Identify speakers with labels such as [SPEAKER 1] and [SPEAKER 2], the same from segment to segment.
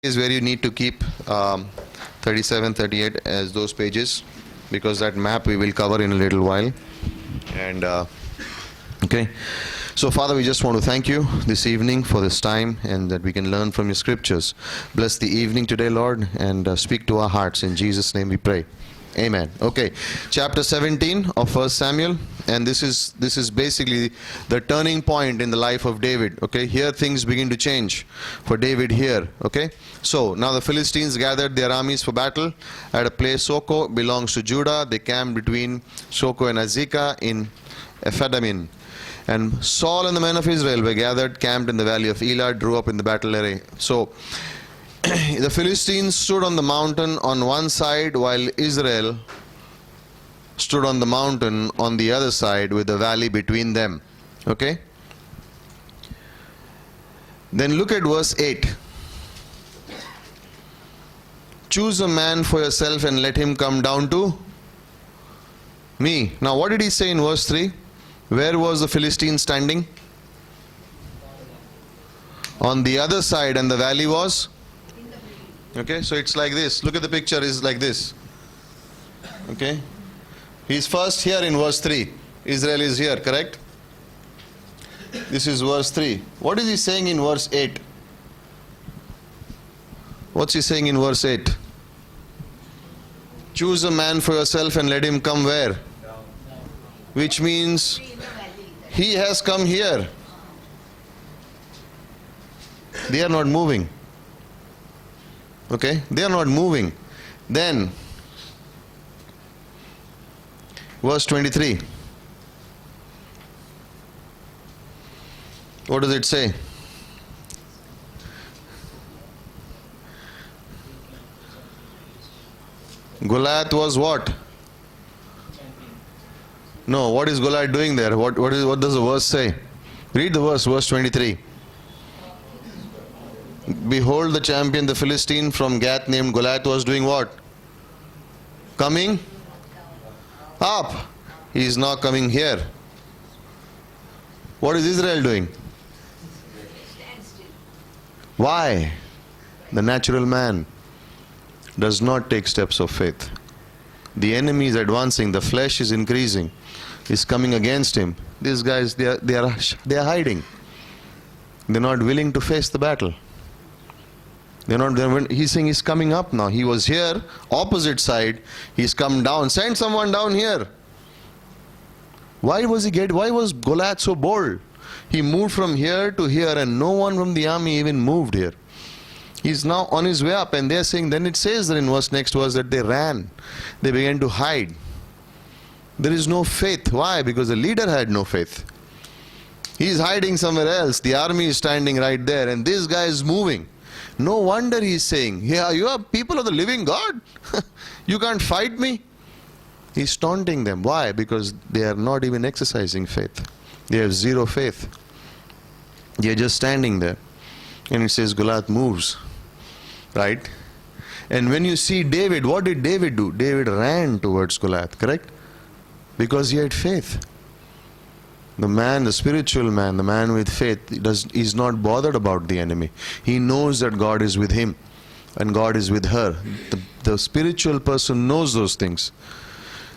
[SPEAKER 1] is where you need to keep 37, 38 as those pages, because that map we will cover in a little while. And okay. So Father, we just want to thank you this evening for this time and that we can learn from your scriptures. Bless the evening today, Lord, and speak to our hearts. In Jesus' name we pray. Amen. Okay, chapter 17 of 1 Samuel, and this is basically the turning point in the life of David. Okay, here things begin to change for David here. Okay, so now the Philistines gathered their armies for battle at a place. Soko belongs to Judah. They camped between Soko and Azekah in Ephraim. And Saul and the men of Israel were gathered, camped in the valley of Elah, drew up in the battle array. So the Philistines stood on the mountain on one side, while Israel stood on the mountain on the other side with the valley between them. Okay? Then look at verse 8. Choose a man for yourself and let him come down to me. Now what did he say in verse 3? Where was the Philistine standing? On the other side, and the valley was? Okay, so it's like this. Look at the picture, is like this. Okay, he's first here in verse 3. Israel is here, correct? This is verse 3. What is he saying in verse 8? What's he saying in verse 8? Choose a man for yourself and let him come where? Which means he has come here. They are not moving. Okay, they are not moving. Then verse 23. What does it say? Goliath was what? No, what is Goliath doing there? What does the verse say? Read the verse 23. Behold, the champion, the Philistine from Gath named Goliath was doing what? Coming up. He is now coming here. What is Israel doing? Why? The natural man does not take steps of faith. The enemy is advancing, the flesh is increasing, is coming against him. These guys, they are hiding. They're not willing to face the battle. He's saying he's coming up now. He was here, opposite side. He's come down. Send someone down here. Why was Goliath so bold? He moved from here to here, and no one from the army even moved here. He's now on his way up, and they're saying, then it says that in next verse that they ran. They began to hide. There is no faith. Why? Because the leader had no faith. He's hiding somewhere else. The army is standing right there, and this guy is moving. No wonder he's saying, yeah, you are people of the living God. You can't fight me. He's taunting them. Why? Because they are not even exercising faith. They have zero faith. They are just standing there. And it says Goliath moves. Right? And when you see David, what did David do? David ran towards Goliath, correct? Because he had faith. The man, the spiritual man, the man with faith, is not bothered about the enemy. He knows that God is with him and God is with her. The spiritual person knows those things.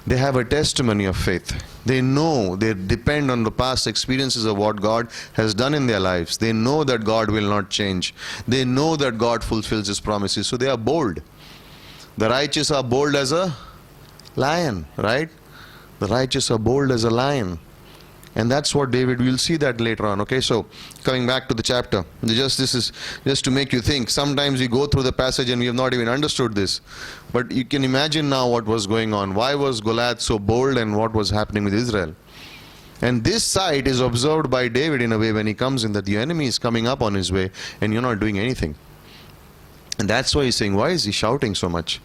[SPEAKER 1] They have a testimony of faith. They know, they depend on the past experiences of what God has done in their lives. They know that God will not change. They know that God fulfills His promises. So they are bold. The righteous are bold as a lion, right? The righteous are bold as a lion. And that's what David, we'll see that later on. Okay, so coming back to the chapter, this is just to make you think. Sometimes we go through the passage and we have not even understood this. But you can imagine now what was going on. Why was Goliath so bold and what was happening with Israel? And this sight is observed by David in a way when he comes in, that the enemy is coming up on his way and you're not doing anything. And that's why he's saying, why is he shouting so much?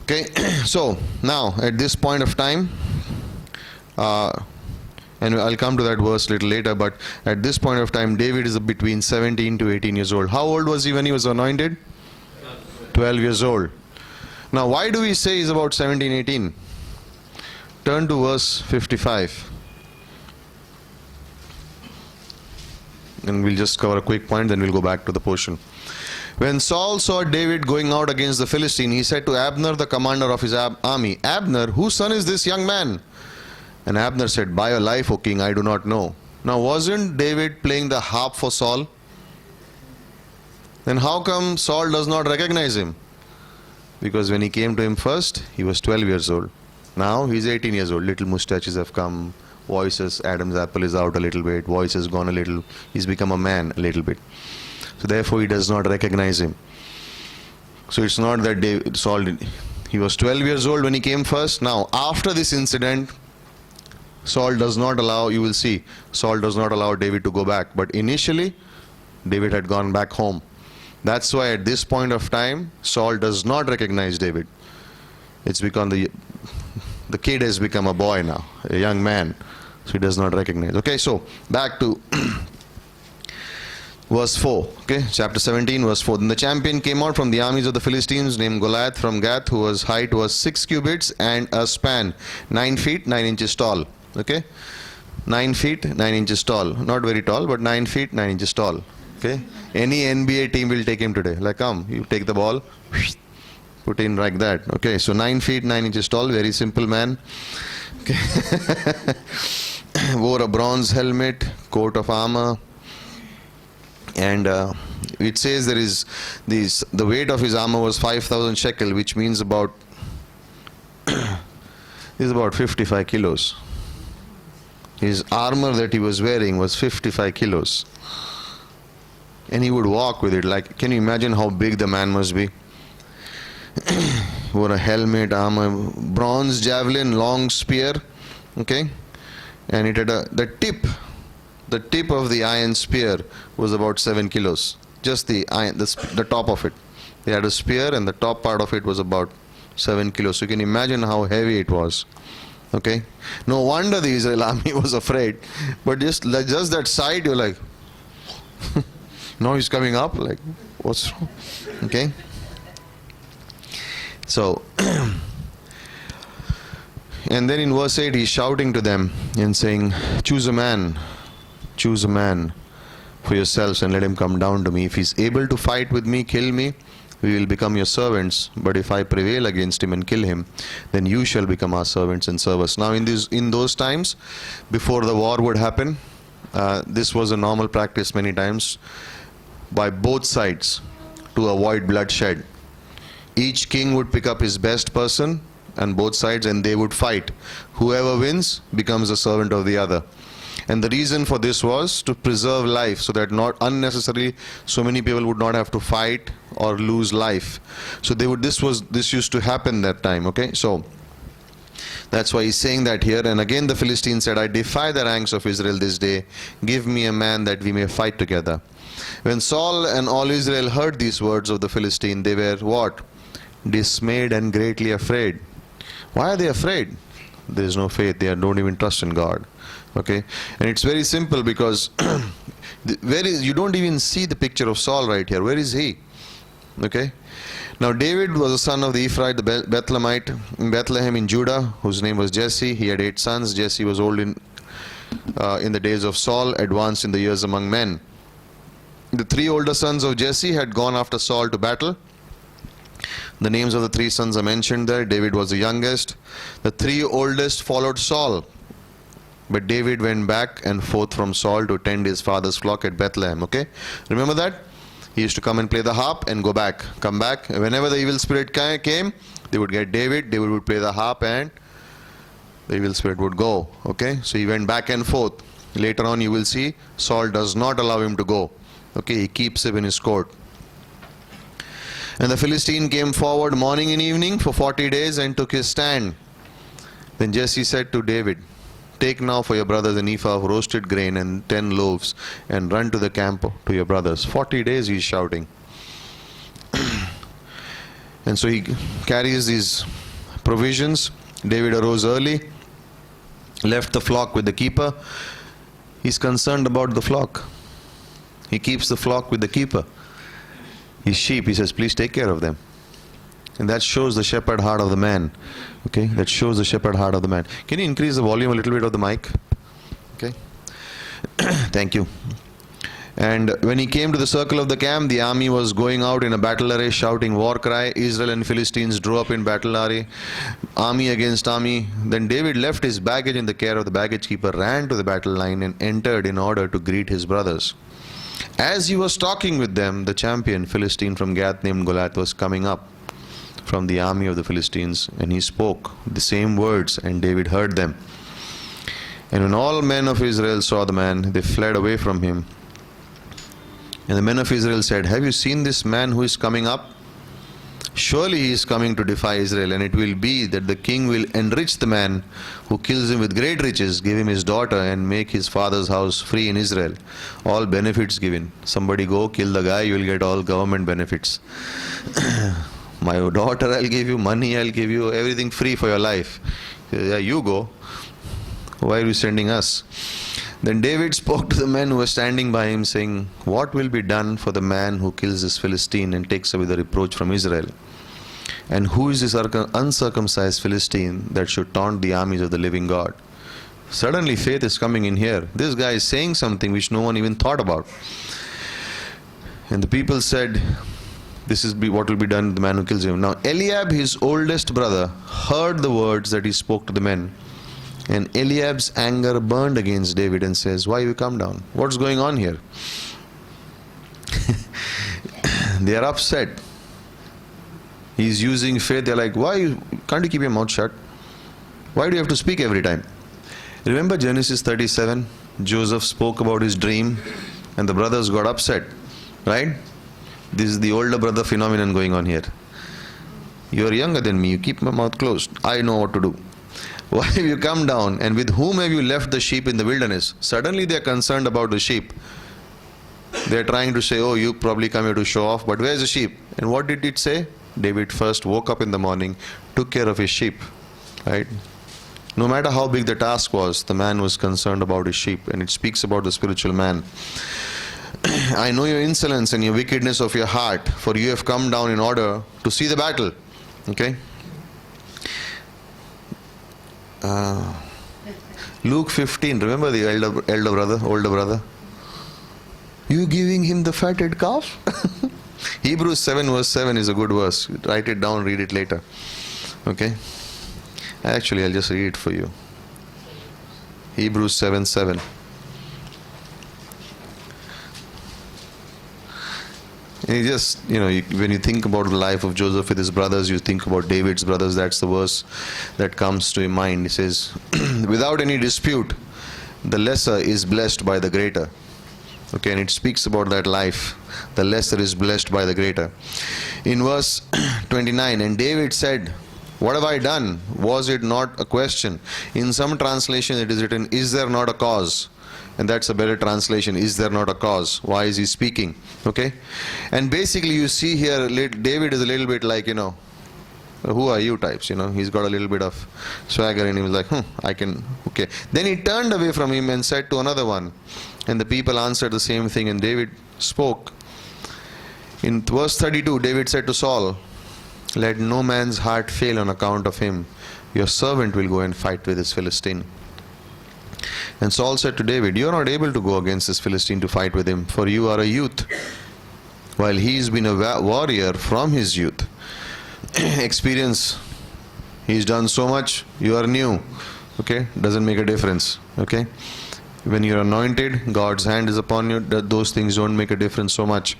[SPEAKER 1] Okay, so now at this point of time, and I'll come to that verse a little later, but at this point of time, David is between 17 to 18 years old. How old was he when he was anointed? 12 years old. Now, why do we say he's about 17, 18? Turn to verse 55. And we'll just cover a quick point, then we'll go back to the portion. When Saul saw David going out against the Philistine, he said to Abner, the commander of his army, Abner, whose son is this young man? And Abner said, by your life, O king, I do not know. Now, wasn't David playing the harp for Saul? Then how come Saul does not recognize him? Because when he came to him first, he was 12 years old. Now he's 18 years old. Little mustaches have come. Voices, Adam's apple is out a little bit. Voice has gone a little. He's become a man a little bit. So therefore he does not recognize him. So it's not that Saul did. He was 12 years old when he came first. Now after this incident, Saul does not allow, you will see, Saul does not allow David to go back. But initially, David had gone back home. That's why at this point of time, Saul does not recognize David. It's because the kid has become a boy now, a young man. So he does not recognize. Okay, so back to verse 4. Okay, chapter 17, verse 4. Then the champion came out from the armies of the Philistines, named Goliath from Gath, whose height was 6 cubits and a span, 9 feet, 9 inches tall. Okay, 9 feet, 9 inches tall. Not very tall, but 9 feet, 9 inches tall. Okay, any NBA team will take him today. Like, come, you take the ball, put in like that. Okay, so 9 feet, 9 inches tall, very simple man. Okay. Wore a bronze helmet, coat of armor, and it says there is the weight of his armor was 5,000 shekel, which means about is about 55 kilos. His armor that he was wearing was 55 kilos. And he would walk with it. Like, can you imagine how big the man must be? Wore a helmet, armor, bronze javelin, long spear. Okay? And it had the tip of the iron spear was about 7 kilos. Just the iron, the top of it. They had a spear and the top part of it was about 7 kilos. So you can imagine how heavy it was. Okay? No wonder the Israel army was afraid. But just that side, you're like, now he's coming up, like, what's wrong? Okay? So, and then in verse 8, he's shouting to them and saying, choose a man for yourselves and let him come down to me. If he's able to fight with me, kill me, we will become your servants. But if I prevail against him and kill him, then you shall become our servants and serve us. Now in those times, before the war would happen, this was a normal practice many times by both sides to avoid bloodshed. Each king would pick up his best person on both sides and they would fight. Whoever wins becomes a servant of the other. And the reason for this was to preserve life, so that not unnecessarily so many people would not have to fight or lose life. So this used to happen that time. Okay, so that's why he's saying that here. And again the Philistine said, I defy the ranks of Israel this day. Give me a man that we may fight together. When Saul and all Israel heard these words of the Philistine, they were what? Dismayed and greatly afraid. Why are they afraid? There is no faith. They don't even trust in God. Okay, and it's very simple because you don't even see the picture of Saul right here. Where is he? Okay, now David was a son of the Ephraite, the Bethlehemite, in Bethlehem in Judah, whose name was Jesse. He had 8 sons. Jesse was old in the days of Saul, advanced in the years among men. The 3 older sons of Jesse had gone after Saul to battle. The names of the 3 sons are mentioned there. David was the youngest. The 3 oldest followed Saul. But David went back and forth from Saul to tend his father's flock at Bethlehem. Okay? Remember that? He used to come and play the harp and go back. Come back. Whenever the evil spirit came, they would get David. David would play the harp and the evil spirit would go. Okay? So he went back and forth. Later on you will see Saul does not allow him to go. Okay? He keeps him in his court. And the Philistine came forward morning and evening for 40 days and took his stand. Then Jesse said to David, take now for your brothers an ephah of roasted grain and 10 loaves and run to the camp to your brothers. 40 days he's shouting. And so he carries these provisions. David arose early, left the flock with the keeper. He's concerned about the flock. He keeps the flock with the keeper. His sheep, he says, please take care of them. And that shows the shepherd heart of the man. Okay, that shows the shepherd heart of the man. Can you increase the volume a little bit of the mic? Okay. Thank you. And when he came to the circle of the camp, the army was going out in a battle array, shouting war cry. Israel and Philistines drew up in battle array, army against army. Then David left his baggage in the care of the baggage keeper, ran to the battle line and entered in order to greet his brothers. As he was talking with them, the champion Philistine from Gath named Goliath was coming up from the army of the Philistines, and he spoke the same words, and David heard them. And when all men of Israel saw the man, they fled away from him. And the men of Israel said, "Have you seen this man who is coming up? Surely he is coming to defy Israel, and it will be that the king will enrich the man who kills him with great riches, give him his daughter, and make his father's house free in Israel. All benefits given." Somebody go kill the guy, you will get all government benefits. My daughter, I'll give you money, I'll give you everything free for your life. Yeah, you go. Why are you sending us? Then David spoke to the men who were standing by him, saying, "What will be done for the man who kills this Philistine and takes away the reproach from Israel? And who is this uncircumcised Philistine that should taunt the armies of the living God?" Suddenly faith is coming in here. This guy is saying something which no one even thought about. And the people said, "This is what will be done to the man who kills him." Now Eliab, his oldest brother, heard the words that he spoke to the men. And Eliab's anger burned against David and says, "Why you come down? What's going on here?" They are upset. He's using faith. They're like, can't you keep your mouth shut? Why do you have to speak every time? Remember Genesis 37? Joseph spoke about his dream and the brothers got upset. Right? This is the older brother phenomenon going on here. You are younger than me. You keep my mouth closed. I know what to do. Why have you come down, and with whom have you left the sheep in the wilderness? Suddenly they are concerned about the sheep. They are trying to say, "Oh, you probably come here to show off, but where's the sheep?" And what did it say? David first woke up in the morning, took care of his sheep. Right? No matter how big the task was, the man was concerned about his sheep, and it speaks about the spiritual man. "I know your insolence and your wickedness of your heart, for you have come down in order to see the battle." Okay? Luke 15, remember the older brother? You giving him the fatted calf? Hebrews 7 verse 7 is a good verse. Write it down, read it later. Okay? Actually, I'll just read it for you. Hebrews 7:7. And when you think about the life of Joseph with his brothers, you think about David's brothers, that's the verse that comes to your mind. It says, "Without any dispute, the lesser is blessed by the greater." Okay, and it speaks about that life. The lesser is blessed by the greater. In verse 29, "And David said, What have I done? Was it not a question?" In some translation it is written, "Is there not a cause?" And that's a better translation. Is there not a cause? Why is he speaking? Okay? And basically you see here, David is a little bit like, who are you types, He's got a little bit of swagger and he was like, I can, okay. Then he turned away from him and said to another one. And the people answered the same thing, and David spoke. In verse 32, David said to Saul, "Let no man's heart fail on account of him. Your servant will go and fight with this Philistine." And Saul said to David, "You are not able to go against this Philistine to fight with him, for you are a youth, while he's been a warrior from his youth." Experience. He's done so much, you are new. Okay? Doesn't make a difference. Okay? When you're anointed, God's hand is upon you, those things don't make a difference so much.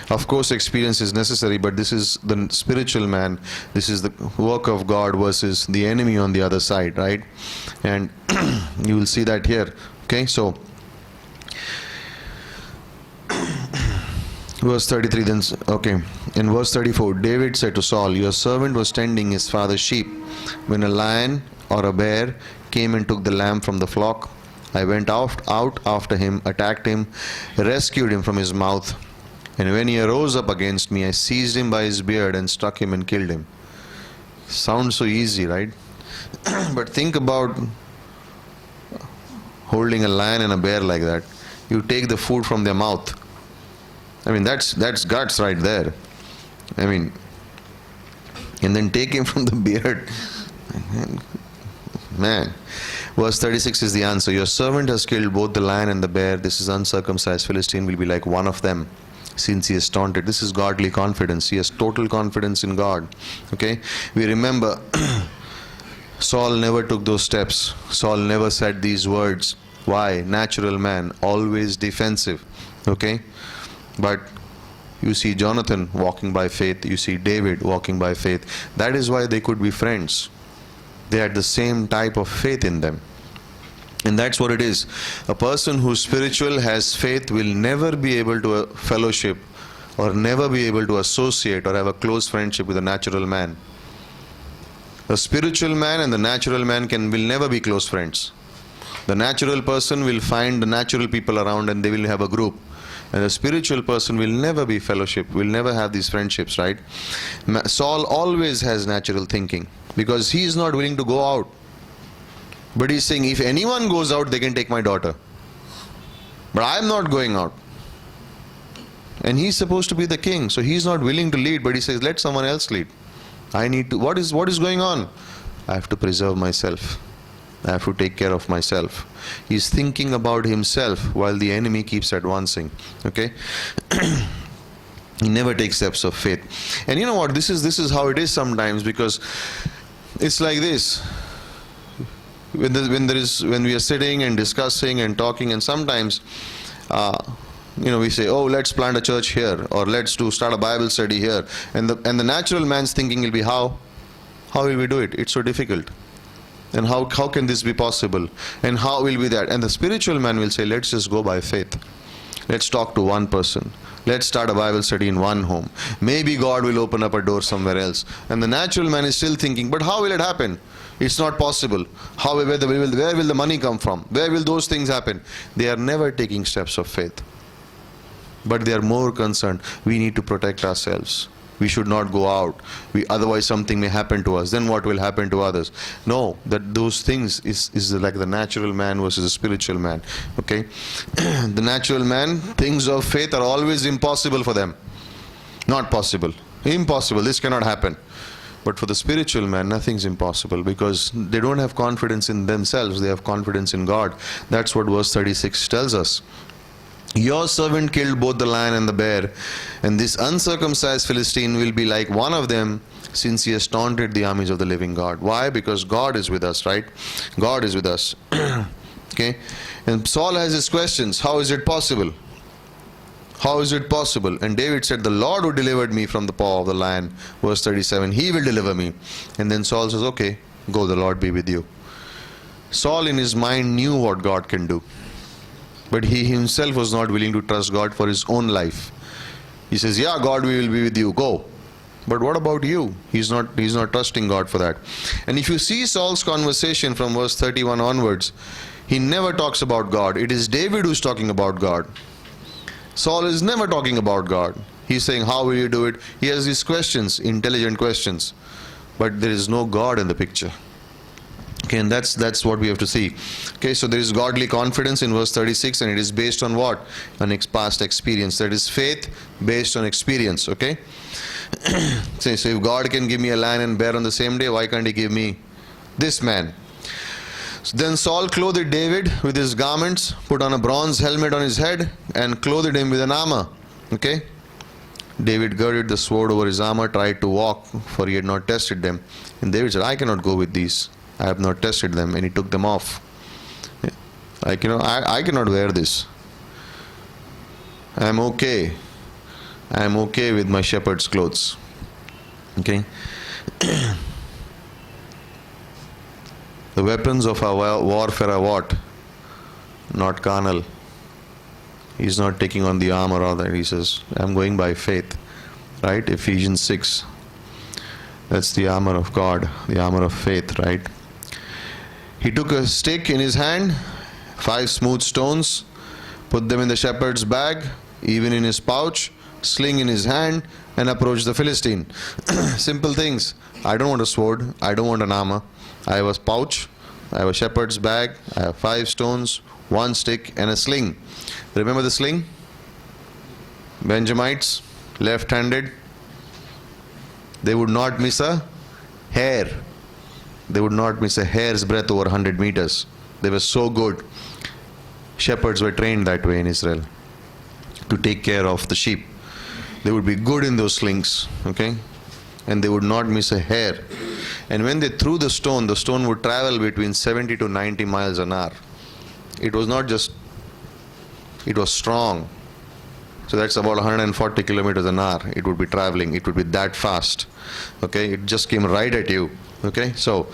[SPEAKER 1] Of course, experience is necessary, but this is the spiritual man. This is the work of God versus the enemy on the other side, right? And you will see that here. Okay, so verse 33 then, okay. In verse 34, David said to Saul, "Your servant was tending his father's sheep when a lion or a bear came and took the lamb from the flock. I went out after him, attacked him, rescued him from his mouth. And when he arose up against me, I seized him by his beard and struck him and killed him." Sounds so easy, right? But think about holding a lion and a bear like that. You take the food from their mouth. I mean, that's guts right there. I mean, and then take him from the beard. Man. Verse 36 is the answer. Your servant has killed both the lion and the bear. This is uncircumcised Philistine will be like one of them, since he is taunted. This is godly confidence. He has total confidence in God. Okay? We remember Saul never took those steps. Saul never said these words. Why? Natural man, always defensive. Okay? But you see Jonathan walking by faith. You see David walking by faith. That is why they could be friends. They had the same type of faith in them. And that's what it is. A person who's spiritual, has faith, will never be able to fellowship or never be able to associate or have a close friendship with a natural man. A spiritual man and the natural man will never be close friends. The natural person will find the natural people around and they will have a group. And the spiritual person will never be fellowship, will never have these friendships, right? Saul always has natural thinking because he is not willing to go out. But he's saying, if anyone goes out, they can take my daughter. But I'm not going out. And he's supposed to be the king, so he's not willing to lead, but he says, let someone else lead. I need to, what is going on? I have to preserve myself. I have to take care of myself. He's thinking about himself while the enemy keeps advancing. Okay? He never takes steps of faith. And you know what? This is how it is sometimes, because it's like this. When we are sitting and discussing and talking, and sometimes we say, oh, let's plant a church here, or let's start a Bible study here, and the natural man's thinking will be, how will we do it? It's so difficult. And how can this be possible? And how will be that? And the spiritual man will say, let's just go by faith. Let's talk to one person. Let's start a Bible study in one home. Maybe God will open up a door somewhere else. And the natural man is still thinking, but how will it happen? It's not possible. Where will the money come from? Where will those things happen? They are never taking steps of faith. But they are more concerned, we need to protect ourselves. We should not go out. Otherwise something may happen to us. Then what will happen to others? No, those things is like the natural man versus the spiritual man. Okay? The natural man, things of faith are always impossible for them. Not possible. Impossible. This cannot happen. But for the spiritual man, nothing's impossible, because they don't have confidence in themselves. They have confidence in God. That's what verse 36 tells us. Your servant killed both the lion and the bear, and this uncircumcised Philistine will be like one of them, since he has taunted the armies of the living God. Why? Because God is with us, right? God is with us. Okay? And Saul has his questions. How is it possible? How is it possible? And David said, the Lord who delivered me from the paw of the lion, verse 37, he will deliver me. And then Saul says, okay, go, the Lord be with you. Saul in his mind knew what God can do. But he himself was not willing to trust God for his own life. He says, yeah, God, we will be with you, go. But what about you? He's not trusting God for that. And if you see Saul's conversation from verse 31 onwards, he never talks about God. It is David who's talking about God. Saul is never talking about God. He's saying, how will you do it? He has these questions, intelligent questions. But there is no God in the picture. Okay, and that's what we have to see. Okay, so there is godly confidence in verse 36, and it is based on what? On past experience. That is faith based on experience. Okay. So if God can give me a lion and bear on the same day, why can't he give me this man? So then Saul clothed David with his garments, put on a bronze helmet on his head, and clothed him with an armor. Okay. David girded the sword over his armor, tried to walk, for he had not tested them. And David said, I cannot go with these. I have not tested them. And he took them off. Like, I cannot wear this. I am okay. I am okay with my shepherd's clothes. Okay. The weapons of our warfare are what? Not carnal. He's not taking on the armor or that. He says, I'm going by faith. Right? Ephesians 6. That's the armor of God. The armor of faith, right? He took a stick in his hand, 5 smooth stones, put them in the shepherd's bag, even in his pouch, sling in his hand, and approached the Philistine. Simple things. I don't want a sword. I don't want an armor. I have a pouch. I have a shepherd's bag. I have 5 stones, 1 stick, and a sling. Remember the sling? Benjamites, left-handed. They would not miss a hair. They would not miss a hair's breadth over 100 meters. They were so good. Shepherds were trained that way in Israel to take care of the sheep. They would be good in those slings, okay? And they would not miss a hair. And when they threw the stone would travel between 70 to 90 miles an hour. It was not just, it was strong. So that's about 140 kilometers an hour. It would be traveling. It would be that fast. Okay, it just came right at you. Okay, so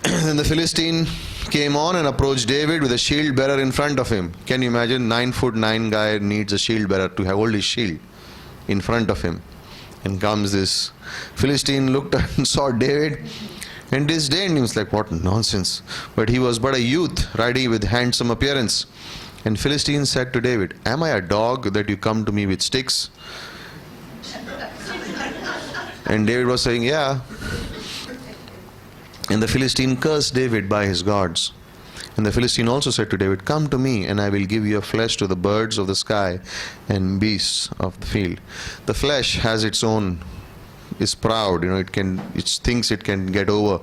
[SPEAKER 1] then the Philistine came on and approached David with a shield bearer in front of him. Can you imagine? 9'9" guy needs a shield bearer to hold his shield in front of him. And comes this Philistine, looked and saw David and disdained him. He was like, what nonsense. But he was but a youth, riding with handsome appearance. And Philistine said to David, am I a dog that you come to me with sticks? And David was saying, yeah. And the Philistine cursed David by his gods. And the Philistine also said to David, come to me, and I will give your flesh to the birds of the sky and beasts of the field. The flesh has its own, is proud, it thinks it can get over.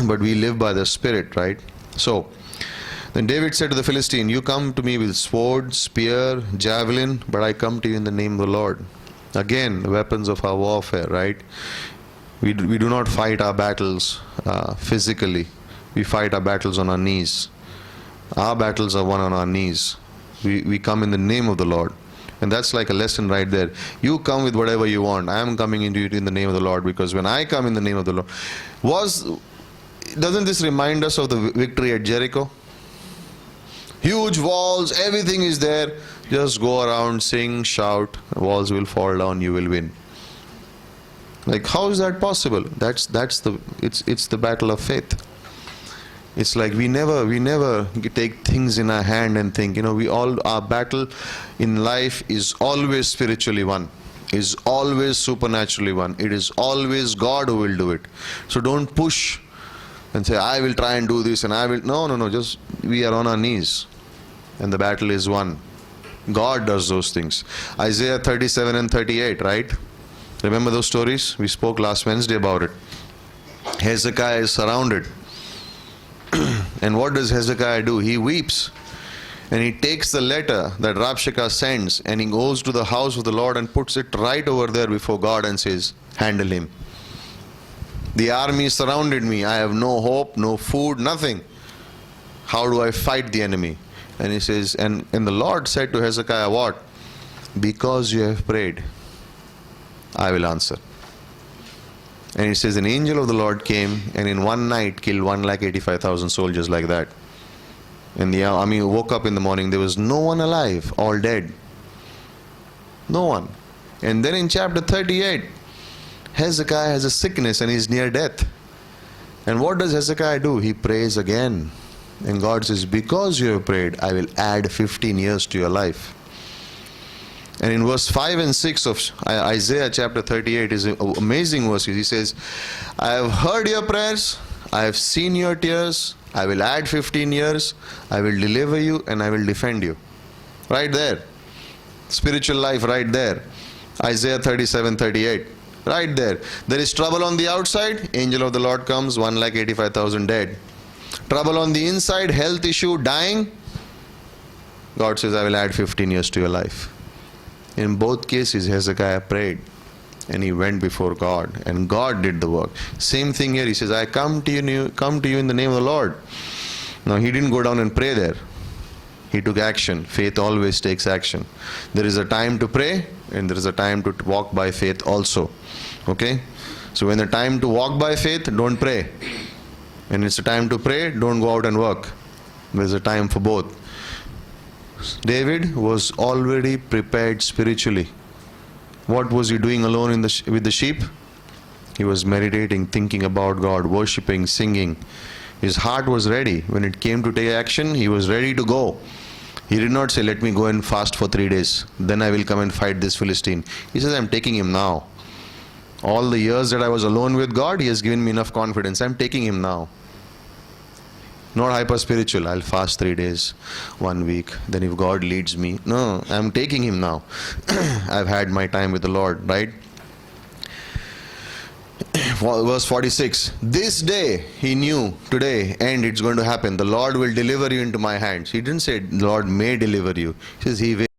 [SPEAKER 1] But we live by the Spirit, right? So, then David said to the Philistine, you come to me with sword, spear, javelin, but I come to you in the name of the Lord. Again, the weapons of our warfare, right? We do not fight our battles physically. We fight our battles on our knees. Our battles are won on our knees. We come in the name of the Lord. And that's like a lesson right there. You come with whatever you want. I am coming into it in the name of the Lord, because when I come in the name of the Lord, doesn't this remind us of the victory at Jericho? Huge walls, everything is there. Just go around, sing, shout, walls will fall down, you will win. Like, how is that possible? It's the battle of faith. It's like we never take things in our hand and think, our battle in life is always spiritually won, is always supernaturally won. It is always God who will do it. So don't push and say, I will try and do this and I will. No, just we are on our knees and the battle is won. God does those things. Isaiah 37 and 38, right? Remember those stories? We spoke last Wednesday about it. Hezekiah is surrounded. And what does Hezekiah do? He weeps. And he takes the letter that Rabshakeh sends and he goes to the house of the Lord and puts it right over there before God and says, handle him. The army surrounded me. I have no hope, no food, nothing. How do I fight the enemy? And he says, and the Lord said to Hezekiah, what? Because you have prayed, I will answer. And it says, an angel of the Lord came and in one night killed 185,000 soldiers like that. And the army woke up in the morning, there was no one alive, all dead. No one. And then in chapter 38, Hezekiah has a sickness and he's near death. And what does Hezekiah do? He prays again. And God says, because you have prayed, I will add 15 years to your life. And in verse 5 and 6 of Isaiah chapter 38 is amazing verses. He says, I have heard your prayers, I have seen your tears, I will add 15 years, I will deliver you and I will defend you. Right there. Spiritual life right there. Isaiah 37:38. Right there. There is trouble on the outside, angel of the Lord comes, 185,000 dead. Trouble on the inside, health issue, dying. God says, I will add 15 years to your life. In both cases, Hezekiah prayed and he went before God and God did the work. Same thing here. He says, I come to you in the name of the Lord. Now, he didn't go down and pray there. He took action. Faith always takes action. There is a time to pray and there is a time to walk by faith also. Okay? So when the time to walk by faith, don't pray. When it's a time to pray, don't go out and work. There's a time for both. David was already prepared spiritually. What was he doing alone with the sheep? He was meditating, thinking about God, worshipping, singing. His heart was ready. When it came to take action, he was ready to go. He did not say, let me go and fast for 3 days. Then I will come and fight this Philistine. He says, I'm taking him now. All the years that I was alone with God, he has given me enough confidence. I'm taking him now. Not hyper spiritual. I'll fast 3 days, 1 week. Then if God leads me. No, I'm taking him now. I've had my time with the Lord, right? verse 46. This day he knew, today, and it's going to happen. The Lord will deliver you into my hands. He didn't say, the Lord may deliver you. He says, He will.